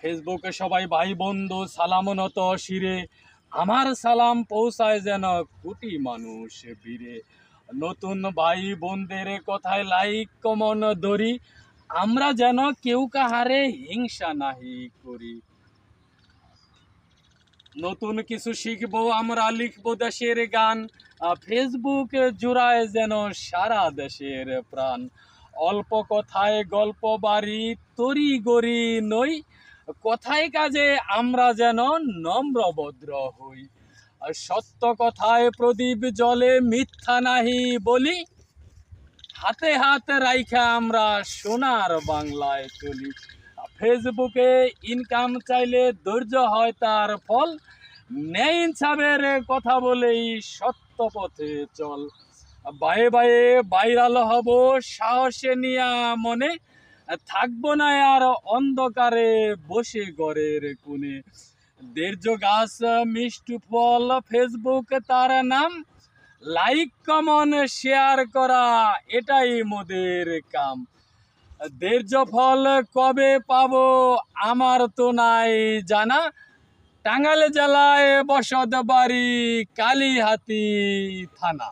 ফেসবুকে সবাই ভাই বন্ধু সালামনত শিরে, আমার সালাম পৌঁছায় যেন কোটি মানুষ ভিড়ে। নতুন ভাই বোনদের কথায় লাইক কমন ধরি, আমরা যেন কেউ কাহারে হিংসা নাহি করি। নতুন কিছু শিখবো আমরা, লিখবো দেশের গান, ফেসবুক জুড়ায় যেন সারা দেশের প্রাণ। অল্প কথায় গল্প বাড়ি, তরি গড়ি নই, কথায় কাজে আমরা যেন নম্র ভদ্র হই। সত্য কথায় প্রদীপ জলে, মিথ্যা নাহি বলি, হাতে হাত রাইখা আমরা সোনার বাংলায় চলি। ফেসবুকে ইনকাম চাইলে ধৈর্য হয় তার ফল, ন্যায় ইনসাফের কথা বলেই সত্য পথে চল। বায়ে বায়ে ভাইরাল হব সাহসে নিয়া মনে, থাকবো না আর অন্ধকারে বসে ঘরের কোণে। দেড়জ গাছ মিষ্টি ফল, ফেসবুক তার নাম, লাইক কমন শেয়ার করা এটাই মোদের কাম। দেড়জ ফল কবে পাবো আমার তো নাই জানা, টাঙ্গাইল জেলায় বসত বাড়ি, কালীহাতি থানা।